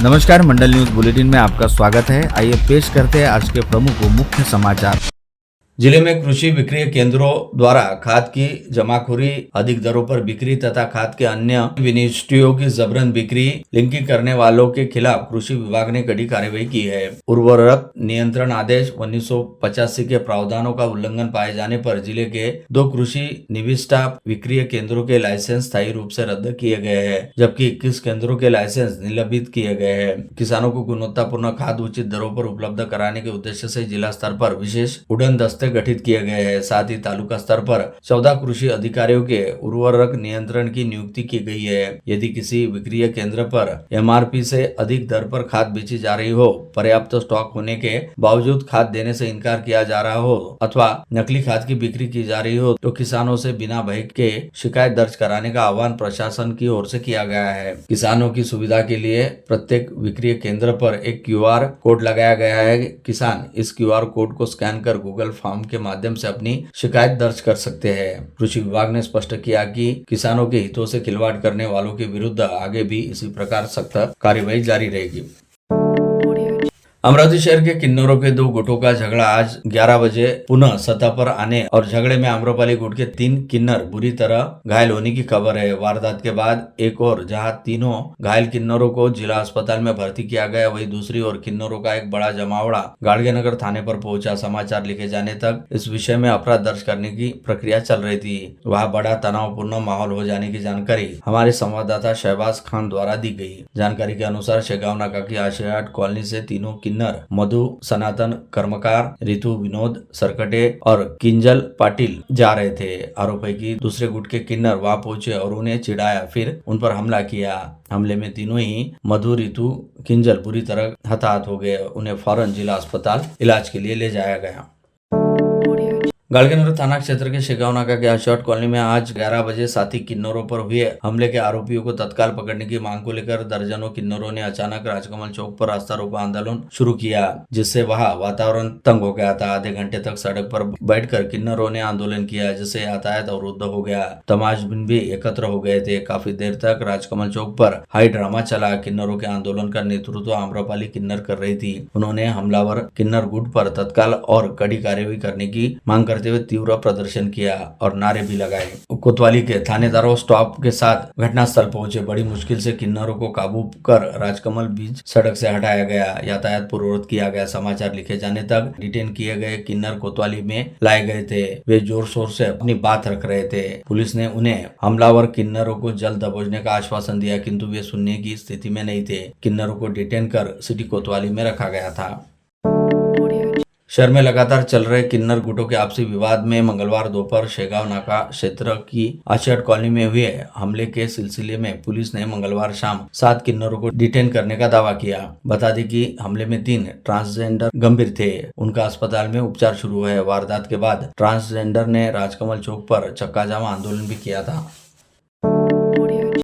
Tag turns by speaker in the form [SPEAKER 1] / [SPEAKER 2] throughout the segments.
[SPEAKER 1] नमस्कार, मंडल news bulletin में आपका स्वागत है। आइए पेश करते हैं आज के प्रमुख व मुख्य समाचार। जिले में कृषि विक्रय केंद्रों द्वारा खाद की जमाखोरी, अधिक दरों पर बिक्री तथा खाद के अन्य विनिष्टियों की जबरन बिक्री, लिंकिंग करने वालों के खिलाफ कृषि विभाग ने कड़ी कार्रवाई की है। उर्वरक नियंत्रण आदेश 1985 के प्रावधानों का उल्लंघन पाए जाने पर जिले के 2 कृषि निविष्टा विक्रय केंद्रों के लाइसेंस स्थायी रूप से रद्द किए गए हैं, जबकि 21 केंद्रों के लाइसेंस निलंबित किए गए हैं। किसानों को गुणवत्तापूर्ण खाद उचित दरों पर उपलब्ध कराने के उद्देश्य से जिला स्तर पर विशेष उड़न दस्ते गठित किए गए हैं। साथ ही तालुका स्तर पर 14 कृषि अधिकारियों के उर्वरक नियंत्रण की नियुक्ति की गई है। यदि किसी विक्रय केंद्र पर एमआरपी से अधिक दर पर खाद बेची जा रही हो, पर्याप्त स्टॉक होने के बावजूद खाद देने से इनकार किया जा रहा हो अथवा नकली खाद की बिक्री की जा रही हो, तो किसानों से बिना भय के शिकायत दर्ज कराने का आह्वान प्रशासन की ओर से किया गया है। किसानों की सुविधा के लिए प्रत्येक विक्रय केंद्र पर एक QR कोड लगाया गया है। किसान इस QR कोड को स्कैन कर गूगल फॉर्म के माध्यम से अपनी शिकायत दर्ज कर सकते हैं। कृषि विभाग ने स्पष्ट किया कि किसानों के हितों से खिलवाड़ करने वालों के विरुद्ध आगे भी इसी प्रकार सख्त कार्रवाई जारी रहेगी। अमरावती शहर के किन्नरों के 2 गुटों का झगड़ा आज 11 बजे पुनः सतह पर आने और झगड़े में आम्रपाली गुट के 3 किन्नर बुरी तरह घायल होने की खबर है। वारदात के बाद एक और जहां तीनों घायल किन्नरों को जिला अस्पताल में भर्ती किया गया, वहीं दूसरी ओर किन्नरों का एक बड़ा जमावड़ा गाड़गेनगर थाने पर पहुंचा। समाचार लिखे जाने तक इस विषय में अपराध दर्ज करने की प्रक्रिया चल रही थी। वहाँ बड़ा तनावपूर्ण माहौल हो जाने की जानकारी हमारे संवाददाता शहबाज खान द्वारा दी गई। जानकारी के अनुसार शेगांव नाका की आशियाट कॉलोनी से तीनों किन्नर मधु, सनातन, कर्मकार, रितु, विनोद सरकटे और किंजल पाटिल जा रहे थे। आरोपी की दूसरे गुट के किन्नर वहां पहुंचे और उन्हें चिढ़ाया, फिर उन पर हमला किया। हमले में तीनों ही मधु, रितु, किंजल बुरी तरह हताहत हो गए। उन्हें फौरन जिला अस्पताल इलाज के लिए ले जाया गया। गाड़गेनगर थाना क्षेत्र के शेगांव नाका के आशियाट कॉलोनी में आज 11 बजे साथी किन्नरों पर हुए हमले के आरोपियों को तत्काल पकड़ने की मांग को लेकर दर्जनों किन्नरों ने अचानक राजकमल चौक पर रास्ता रोको आंदोलन शुरू किया, जिससे वहां वातावरण तंग हो गया था। आधे घंटे तक सड़क पर बैठकर किन्नरों ने आंदोलन किया, जिससे यातायात अवरुद्ध हो गया। तमाशबीन भी एकत्र हो गए थे। काफी देर तक राजकमल चौक पर हाई ड्रामा चला। किन्नरों के आंदोलन का नेतृत्व आम्रपाली किन्नर कर रही थी। उन्होंने हमलावर किन्नर गुट पर तत्काल और कड़ी कार्यवाही करने की मांग करते हुए तीव्र प्रदर्शन किया और नारे भी लगाए। कोतवाली के थानेदारों स्टाफ के साथ घटनास्थल पहुंचे। बड़ी मुश्किल से किन्नरों को काबू कर राजकमल बीच सड़क से हटाया गया। यातायात पूर्ववत किया गया। समाचार लिखे जाने तक डिटेन किए गए किन्नर कोतवाली में लाए गए थे। वे जोर शोर से अपनी बात रख रहे थे। पुलिस ने उन्हें हमलावर किन्नरों को जल्द दबोचने का आश्वासन दिया, किंतु वे सुनने की स्थिति में नहीं थे। किन्नरों को डिटेन कर सिटी कोतवाली में रखा गया था। शहर में लगातार चल रहे किन्नर गुटों के आपसी विवाद में मंगलवार दोपहर शेगांव नाका क्षेत्र की आशियाट कॉलोनी में हुए हमले के सिलसिले में पुलिस ने मंगलवार शाम 7 किन्नरों को डिटेन करने का दावा किया। बता दें कि हमले में 3 ट्रांसजेंडर गंभीर थे। उनका अस्पताल में उपचार शुरू है। वारदात के बाद ट्रांसजेंडर ने राजकमल चौक पर चक्का जाम आंदोलन भी किया था।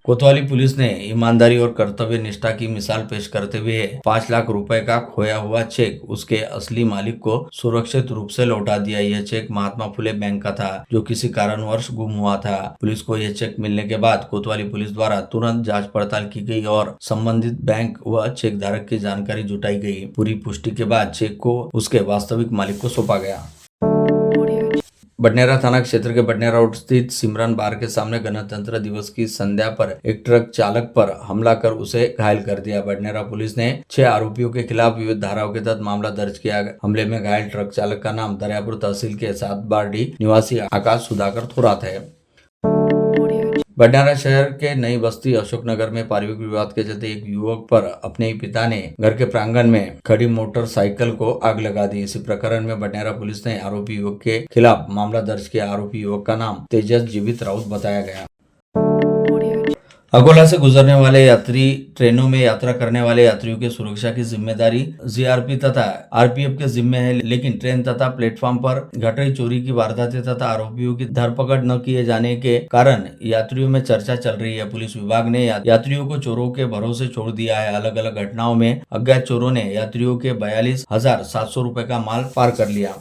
[SPEAKER 1] कोतवाली पुलिस ने ईमानदारी और कर्तव्य निष्ठा की मिसाल पेश करते हुए 5 लाख रुपए का खोया हुआ चेक उसके असली मालिक को सुरक्षित रूप से लौटा दिया। यह चेक महात्मा फुले बैंक का था, जो किसी कारणवश गुम हुआ था। पुलिस को यह चेक मिलने के बाद कोतवाली पुलिस द्वारा तुरंत जांच पड़ताल की गई और संबंधित बैंक व चेक धारक की जानकारी जुटाई गई। पूरी पुष्टि के बाद चेक को उसके वास्तविक मालिक को सौंपा गया। बडनेरा थाना क्षेत्र के बडनेरा रोड स्थित सिमरन बार के सामने गणतंत्र दिवस की संध्या पर एक ट्रक चालक पर हमला कर उसे घायल कर दिया। बडनेरा पुलिस ने 6 आरोपियों के खिलाफ विविध धाराओं के तहत मामला दर्ज किया। हमले में घायल ट्रक चालक का नाम दरियापुर तहसील के 7 बारडी निवासी आकाश सुधाकर थोरात है। बडनेरा शहर के नई बस्ती अशोकनगर में पारिवारिक विवाद के चलते एक युवक पर अपने ही पिता ने घर के प्रांगण में खड़ी मोटरसाइकिल को आग लगा दी। इसी प्रकरण में बडनेरा पुलिस ने आरोपी युवक के खिलाफ मामला दर्ज किया। आरोपी युवक का नाम तेजस जीवित राउत बताया गया। अकोला से गुजरने वाले यात्री ट्रेनों में यात्रा करने वाले यात्रियों की सुरक्षा की जिम्मेदारी जीआरपी तथा आरपीएफ के जिम्मे है, लेकिन ट्रेन तथा प्लेटफॉर्म पर घट रही चोरी की वारदातें तथा आरोपियों की धरपकड़ न किए जाने के कारण यात्रियों में चर्चा चल रही है। पुलिस विभाग ने यात्रियों को चोरों के भरोसे छोड़ दिया है। अलग अलग घटनाओं में अज्ञात चोरों ने यात्रियों के 42,700 रुपए का माल पार कर लिया।